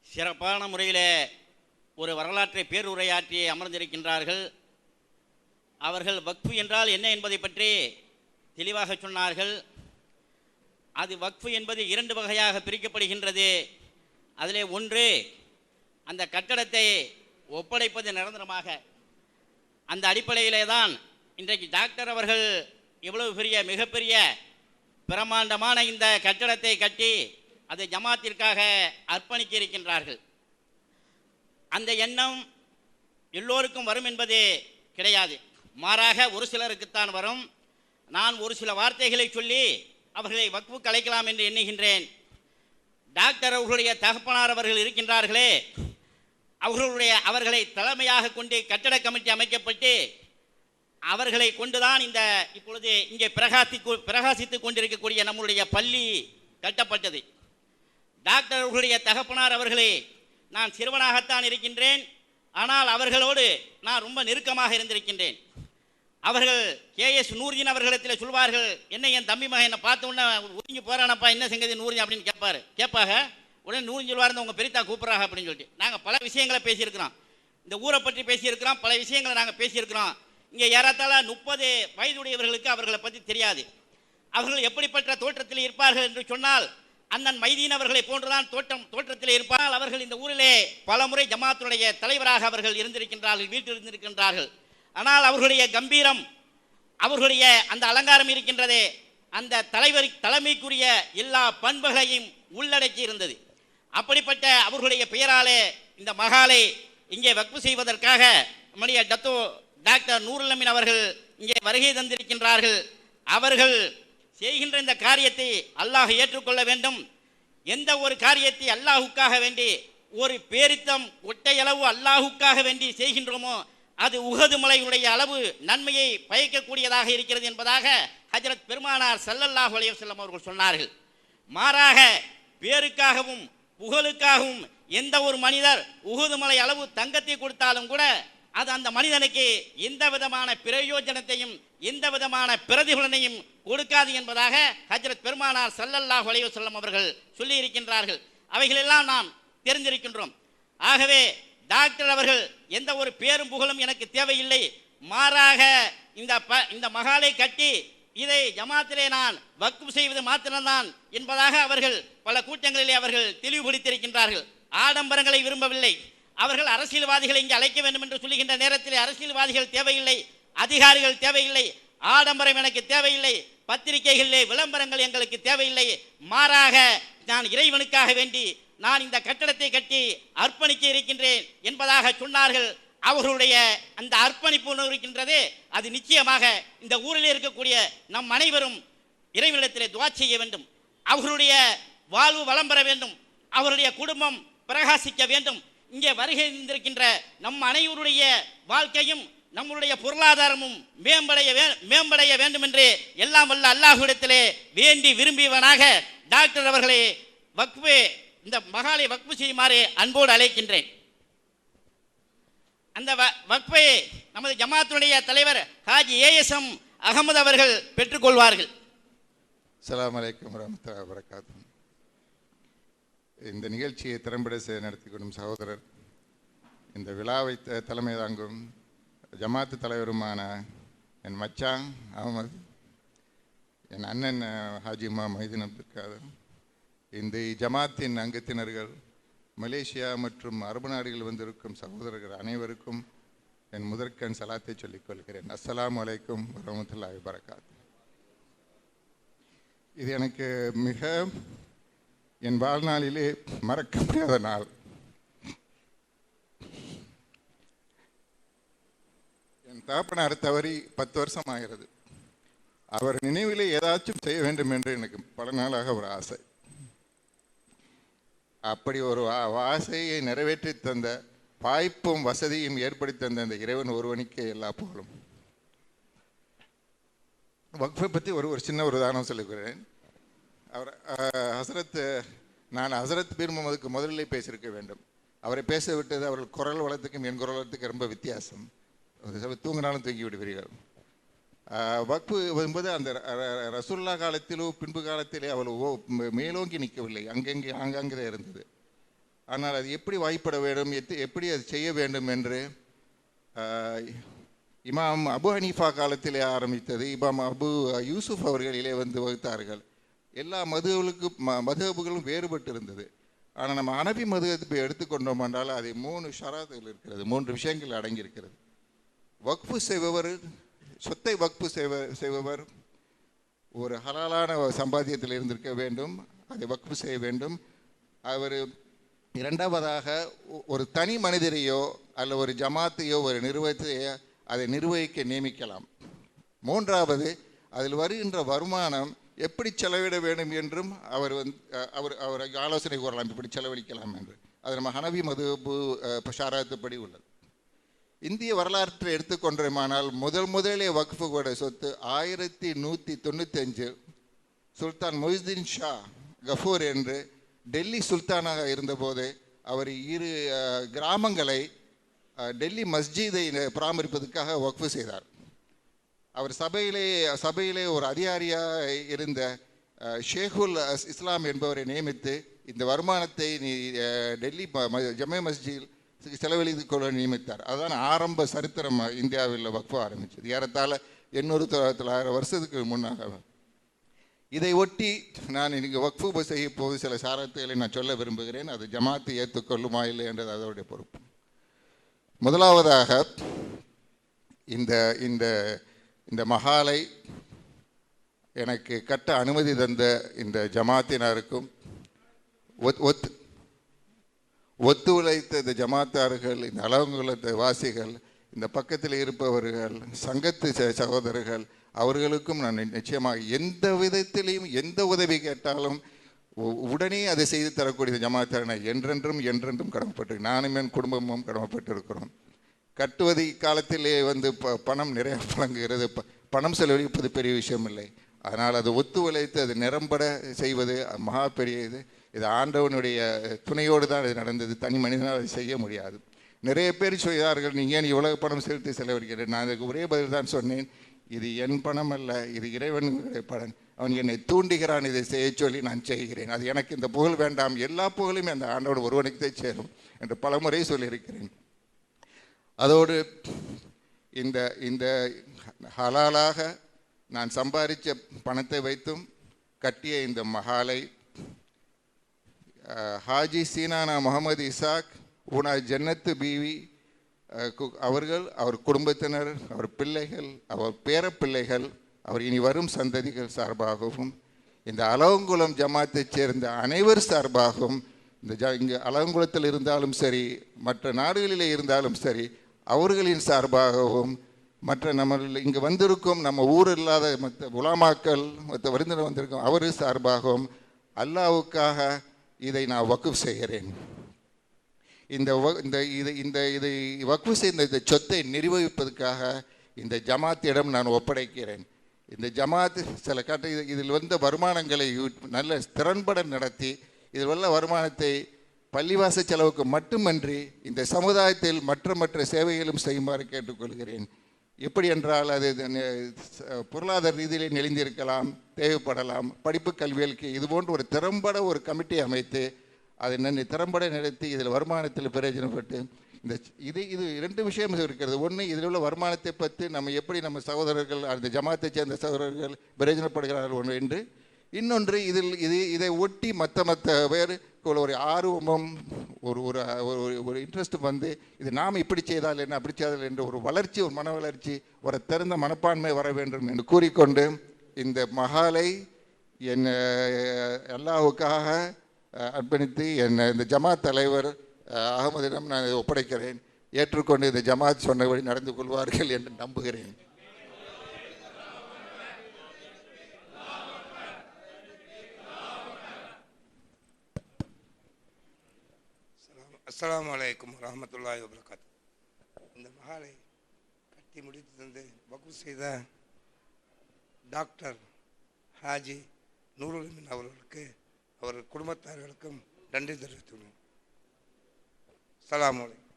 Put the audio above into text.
சிறப்பான முறையில் ஒரு வரலாற்றை பேருரையாற்றி அமர்ந்திருக்கின்றார்கள். அவர்கள் வக்ஃபு என்றால் என்ன என்பதை பற்றி தெளிவாக சொன்னார்கள். அது வக்ஃபு என்பது இரண்டு வகையாக பிரிக்கப்படுகின்றது. அதிலே ஒன்று, அந்த கட்டடத்தை ஒப்படைப்பது நிரந்தரமாக. அந்த அடிப்படையிலே தான் இன்றைக்கு டாக்டர் அவர்கள் இவ்வளவு பெரிய மிகப்பெரிய பிரமாண்டமான இந்த கட்டடத்தை கட்டி அதை ஜமாத்திற்காக அர்ப்பணிக்க இருக்கின்றார்கள். அந்த எண்ணம் எல்லோருக்கும் வரும் என்பது கிடையாது. மாறாக ஒரு சிலருக்குத்தான் வரும். நான் ஒரு சில வார்த்தைகளை சொல்லி அவர்களை வக்ஃபுக்கு அழைக்கலாம் என்று எண்ணுகின்றேன். டாக்டர் அவர்களுடைய தகப்பனார் அவர்கள் இருக்கின்றார்களே, அவர்களை தலைமையாக கொண்டு கட்டட கமிட்டி அமைக்கப்பட்டு அவர்களை கொண்டுதான் இந்த இப்பொழுது இங்கே பிரகாசித்து கொண்டிருக்கக்கூடிய நம்முடைய பள்ளி கட்டப்பட்டது. டாக்டர் அவர்களுடைய தகப்பனார் அவர்களே, நான் சிறுவனாகத்தான் இருக்கின்றேன், ஆனால் அவர்களோடு நான் ரொம்ப நெருக்கமாக இருந்திருக்கின்றேன். அவர்கள் கேஎஸ் நூர்ஜின் அவர்களிடத்தில் சொல்வார்கள், என்ன என் தம்பி மகன் என்னை பார்த்த உடனே ஒதுங்கி போகிறானப்பா, என்ன செங்கதி நூர்ஜின் அப்படின்னு கேட்பாங்க. உடனே நூர்ஜின் சொல்வார், உங்கள் பெரியத்தா கூப்பிட்றாங்க அப்படின்னு சொல்லிட்டு. நாங்கள் பல விஷயங்களை பேசியிருக்கிறோம், இந்த ஊரை பற்றி பேசியிருக்கிறோம், பல விஷயங்களை நாங்கள் பேசியிருக்கிறோம். இங்கே ஏறத்தாழ 30 வயதுடையவர்களுக்கு அவர்களை பற்றி தெரியாது. அவர்கள் எப்படிப்பட்ட தோற்றத்தில் இருப்பார்கள் என்று சொன்னால், அண்ணன் மைதீன் அவர்களை போன்றுதான் தோற்றத்தில் இருப்பார்கள். அவர்கள் இந்த ஊரிலே பல முறை ஜமாத்துடைய தலைவராக அவர்கள் இருந்திருக்கின்றார்கள், வீட்டில் இருந்திருக்கின்றார்கள். ஆனால் அவர்களுடைய கம்பீரம், அவர்களுடைய அந்த அலங்காரம் இருக்கின்றதே, அந்த தலைமைக்குரிய எல்லா பண்புகளையும் உள்ளடக்கி இருந்தது. அப்படிப்பட்ட அவர்களுடைய பெயராலே இந்த மகாலை இங்கே வக்ஃபு செய்வதற்காக நம்முடைய டாக்டர் நூருல் அமீன் அவர்கள் இங்கே வருகை தந்திருக்கின்றார்கள். அவர்கள் செய்கின்ற இந்த காரியத்தை அல்லாஹ் ஏற்றுக்கொள்ள வேண்டும். எந்த ஒரு காரியத்தை அல்லாஹுக்காக வேண்டி, ஒரு பேரித்தம் ஒட்டையளவு அல்லாஹுக்காக வேண்டி செய்கின்றோமோ, அது உஹது மலையுடைய அளவு நன்மையை பயக்கக்கூடியதாக இருக்கிறது என்பதாக ஹஜ்ரத் பெருமானார் ஸல்லல்லாஹு அலைஹி வஸல்லம் அவர்கள் சொன்னார்கள். மாறாக பேருக்காகவும் புகழுக்காகவும் எந்த ஒரு மனிதர் உஹது மலை அளவு தங்கத்தை கொடுத்தாலும் கூட அது அந்த மனிதனுக்கு எந்த விதமான பிரயோஜனத்தையும் எந்த விதமான பிரதிபலனையும் கொடுக்காது என்பதாக ஹஜ்ரத் பெருமானார் ஸல்லல்லாஹு அலைஹி வஸல்லம் அவர்கள் சொல்லி இருக்கின்றார்கள். அவைகளெல்லாம் நாம் தெரிந்திருக்கின்றோம். ஆகவே டாக்டர் அவர்கள் எந்த ஒரு பேரும் புகழும் எனக்கு தேவையில்லை, மாறாக இந்த மகாலை கட்டி இதை ஜமாத்திலே நான் வக்ஃப் செய்வது மாத்திரம்தான் என்பதாக அவர்கள் பல கூட்டங்களிலே அவர்கள் தெளிவுபடுத்தியிருக்கின்றார்கள். ஆடம்பரங்களை விரும்பவில்லை. அவர்கள் அரசியல்வாதிகளை இங்கே அழைக்க வேண்டும் என்று சொல்லுகின்ற நேரத்தில் அரசியல்வாதிகள் தேவையில்லை, அதிகாரிகள் தேவையில்லை, ஆடம்பரம் எனக்கு தேவையில்லை, பத்திரிகைகளிலே விளம்பரங்கள் எங்களுக்கு தேவையில்லை. மாறாக நான் இறைவனுக்காக வேண்டி நான் இந்த கட்டடத்தை கட்டி அர்ப்பணிக்க இருக்கின்றேன் என்பதாக சொன்னார்கள். அவர்களுடைய அந்த அர்ப்பணிப்பு இருக்கின்றதே, அது நிச்சயமாக இந்த ஊரில் இருக்கக்கூடிய நம் அனைவரும் இறைவனிடத்திலே துஆ செய்ய வேண்டும். அவர்களுடைய வாழ்வு வளம் பெற வேண்டும், அவருடைய குடும்பம் பிரகாசிக்க வேண்டும். இங்கே வருகை இருந்திருக்கின்ற நம் அனைவருடைய வாழ்க்கையும் நம்முடைய பொருளாதாரமும் மேம்படைய வேண்டும் என்று எல்லாம் வல்ல அல்லாஹ்விடத்திலே வேண்டி விரும்பியவனாக டாக்டர் அவர்களே வக்ஃபு இந்த மகாலை வக்ஃபு செய்யுமாறு அன்போடு அழைக்கின்றேன். அந்த வக்ஃபை நமது ஜமாத்துடைய தலைவர் ஹாஜி ஏஎஸ்எம் அகமது அவர்கள் பெற்றுக்கொள்வார்கள். அஸ்ஸலாமு அலைக்கும் வரஹ்மத்துல்லாஹி வபரகாத்துஹு. இந்த நிகழ்ச்சியை திறம்பட நடத்தி கொள்ளும் சகோதரர், இந்த விழாவை தலைமை தாங்கும் ஜமாத்து தலைவருமான என் மச்சான் அகமது, என் அண்ணன் ஹாஜி மைதீன் அப்துல் காதர், இந்த ஜமாத்தின் அங்கத்தினர்கள், மலேசியா மற்றும் அரபு நாடுகள் வந்திருக்கும் சகோதரர்கள் அனைவருக்கும் என் முதற்கண் சலாத்தை சொல்லிக் கொள்கிறேன். அஸ்ஸலாமு அலைக்கும் வரஹ்மத்துல்லாஹி வபரகாத்துஹு. இது எனக்கு மிக என் வாழ்நாளிலே மறக்க முடியாத நாள். என் தகப்பனார் தவறி 10 வருஷம் ஆகிறது. அவர் நினைவிலே ஏதாச்சும் செய்ய வேண்டும் என்று எனக்கு பல நாளாக ஒரு ஆசை. அப்படி ஒரு ஆசையை நிறைவேற்றி தந்த வாய்ப்பும் வசதியும் ஏற்படுத்தி தந்த அந்த இறைவன் ஒருவனுக்கே எல்லா புகழும். வக்ஃபை பற்றி ஒரு சின்ன ஒரு உதாரணம் சொல்லுகிறேன். அவர் நான் ஹசரத் பீர் முகமதுக்கு முதலிலே பேசியிருக்க வேண்டும். அவரை பேச விட்டது அவர்கள் குரல் வளத்துக்கும் என் குரல் வளத்துக்கும் ரொம்ப வித்தியாசம். தூங்கினாலும் தூங்கி விடுவீர்கள். வக்ஃபு என்பது அந்த ரசூல்லா காலத்திலோ பின்பு காலத்திலே அவ்வளோ மேலோங்கி நிற்கவில்லை, அங்கங்கே ஆங்காங்கே இருந்தது. ஆனால் அது எப்படி வாய்ப்பட வேண்டும், எப்படி அது செய்ய வேண்டும் என்று இமாம் அபு ஹனீஃபா காலத்திலே ஆரம்பித்தது. இமாம் அபு யூசுஃப் அவர்களிலே வகுத்தார்கள். எல்லா மதுஹபுகளும் வேறுபட்டு இருந்தது. ஆனால் நம்ம ஹனஃபி மதுஹபை எடுத்துக்கொண்டோம் என்றால் அது 3 ஷராத்துகள் இருக்கிறது, 3 விஷயங்கள் அடங்கியிருக்கிறது. வக்ஃபு செய்பவர், சொத்தை வக்ஃபு செய்பவர் ஒரு ஹலாலான சம்பாத்தியத்தில் இருந்திருக்க வேண்டும், அதை வக்ஃபு செய்ய வேண்டும். அவர் இரண்டாவதாக ஒரு தனி மனிதரையோ அல்ல ஒரு ஜமாத்தையோ ஒரு நிறுவனத்தையோ அதை நிர்வகிக்க நியமிக்கலாம். மூன்றாவது, அதில் வருகின்ற வருமானம் எப்படி செலவிட வேண்டும் என்றும் அவர் ஆலோசனை கூறலாம், இப்படி செலவழிக்கலாம் என்று. அது நம்ம ஹனஃபி மதுஹப் ஷராத்துப்படி உள்ளது. இந்திய வரலாற்றை எடுத்துக்கொண்டோமானால் முதலிலே வக்ஃபுடைய சொத்து 1195 சுல்தான் மொய்தீன் ஷா கஃபூர் என்று டெல்லி சுல்தானாக இருந்தபோது அவர் 2 கிராமங்களை டெல்லி மஸ்ஜிதை பராமரிப்பதற்காக வக்ஃபு செய்தார். அவர் சபையிலே ஒரு அதிகாரியாக இருந்த ஷேகுல் இஸ்லாம் என்பவரை நியமித்து இந்த வருமானத்தை நீ டெல்லி ஜமே மஸ்ஜித் செலவழித்து கொள்ள நியமித்தார். அதுதான் ஆரம்ப சரித்திரம் இந்தியாவில் வக்ஃபு ஆரம்பித்தது, ஏறத்தாழ 800-900 வருஷத்துக்கு முன்னாக. இதை ஒட்டி நான் இன்றைக்கு வக்ஃபு செய்ய போது சில சாரத்துகளை நான் சொல்ல விரும்புகிறேன். அது ஜமாத்து ஏற்றுக்கொள்ளுமா இல்லை என்றது அதோடைய பொறுப்பு. முதலாவதாக, இந்த இந்த இந்த மஹாலை எனக்கு கட்ட அனுமதி தந்த இந்த ஜமாத்தினருக்கும் ஒத்துழைத்த இந்த ஜமாத்தார்கள், இந்த அலவங்குளத்து வாசிகள், இந்த பக்கத்தில் இருப்பவர்கள், சங்கத்து சகோதரர்கள், அவர்களுக்கும் நான் நிச்சயமாக எந்த விதத்திலையும் எந்த உதவி கேட்டாலும் உடனே அதை செய்து தரக்கூடிய ஜமாத்தார் நான் என்றென்றும் கடமைப்பட்டு, நானும் என் குடும்பமும் கடமைப்பட்டிருக்கிறோம். கட்டுவது காலத்திலே பணம் நிறைய வழங்குகிறது, பணம் செலவழிப்பது பெரிய விஷயம் இல்லை. அதனால் அது ஒத்துழைத்து அது நிரம்பட செய்வது மகா பெரிய இது ஆண்டவனுடைய துணையோடு தான் இது நடந்தது, தனி மனிதனால் அதை செய்ய முடியாது. நிறைய பேர் சொல்கிறார்கள், நீங்கள் ஏன் இவ்வளவு பணம் செலுத்தி செலவழிக்கிறேன். நான் அதுக்கு ஒரே பதில் தான் சொன்னேன், இது என் பணம் அல்ல, இது இறைவனுடைய பணம். அவன் என்னை தூண்டுகிறான், இதை செய்ய சொல்லி நான் செய்கிறேன். அது எனக்கு இந்த புகழ் வேண்டாம், எல்லா புகழுமே அந்த ஆண்டவன் ஒருவனுக்கு சேரும் என்று பலமுறை சொல்லியிருக்கிறேன். அதோடு இந்த இந்த ஹலாலாக நான் சம்பாதித்த பணத்தை வைத்தும் கட்டிய இந்த மஹாலை ஹாஜி சீனானா முகமது இசாக் ஊனா ஜன்னத்து பீவி அவர்கள், அவர் குடும்பத்தினர், அவர் பிள்ளைகள், அவர் பேரப்பிள்ளைகள், அவர் இனி வரும் சந்ததிகள் சார்பாகவும், இந்த அலவங்குளம் ஜமாத்தைச் சேர்ந்த அனைவர் சார்பாகவும், இங்கே அலவங்குளத்தில் இருந்தாலும் சரி, மற்ற நாடுகளிலே இருந்தாலும் சரி, அவர்களின் சார்பாகவும், மற்ற நம்ம இங்கே வந்திருக்கும் நம்ம ஊர் இல்லாத மற்ற உலமாக்கள், மற்ற விருந்தினர் வந்திருக்கும் அவர் சார்பாகவும் அல்லாஹ்வுக்காக இதை நான் வக்ஃப் செய்கிறேன். இந்த இதை வக்ஃப் செய்த இந்த சொத்தை நிர்வகிப்பதற்காக இந்த ஜமாத்திடம் நான் ஒப்படைக்கிறேன். இந்த ஜமாத் சில இதில் வந்த வருமானங்களை நல்ல திறன்பட நடத்தி, இதில் உள்ள வருமானத்தை பள்ளிவாச செலவுக்கு மட்டுமன்றி இந்த சமுதாயத்தில் மற்ற சேவைகளும் செய்யுமாறு கேட்டுக்கொள்கிறேன். எப்படி என்றால் அது பொருளாதார ரீதியிலே நெளிந்திருக்கலாம், தேவைப்படலாம். படிப்பு கல்விகளுக்கு இது போன்ற ஒரு திறம்பட ஒரு கமிட்டி அமைத்து அதை திறம்பட நடத்தி இதில் வருமானத்தில் பிரயோஜனப்பட்டு இது 2 விஷயம் இருக்கிறது. ஒன்று, இதில் உள்ள வருமானத்தை பற்றி நம்ம எப்படி நம்ம சகோதரர்கள், அந்த ஜமாத்தை சேர்ந்த சகோதரர்கள் பிரயோஜனப்படுகிறார்கள் ஒன்று என்று. இன்னொன்று, இதை ஒட்டி மற்ற வேறு ஒரு ஆர்வமும் ஒரு இன்ட்ரெஸ்ட்டும் இது நாம் இப்படி செய்தால் என்ன, அப்படி செய்தால் என்ற ஒரு வளர்ச்சி, ஒரு மன வளர்ச்சி, ஒரு திறந்த மனப்பான்மை வர வேண்டும் என்று கூறிக்கொண்டு இந்த மஹாலை என் அல்லாஹ்வுக்காக அர்ப்பணித்து இந்த ஜமாத் தலைவர் அகமதிடம் நான் ஒப்படைக்கிறேன். ஏற்றுக்கொண்டு இந்த ஜமாத் சொன்னபடி நடந்து கொள்வார்கள் என்று நம்புகிறேன். அஸ்ஸலாமு அலைக்கும் வரஹ்மத்துல்லாஹி வபரகாத்து. இந்த மஹாலை கட்டி முடித்து தந்து வக்ஃப் செய்த டாக்டர் ஹாஜி நூருல் அவர்களுக்கு, அவர் குடும்பத்தார்களுக்கும் நன்றி தெரிவித்துள்ளோம். அஸ்ஸலாமு அலைக்கும்.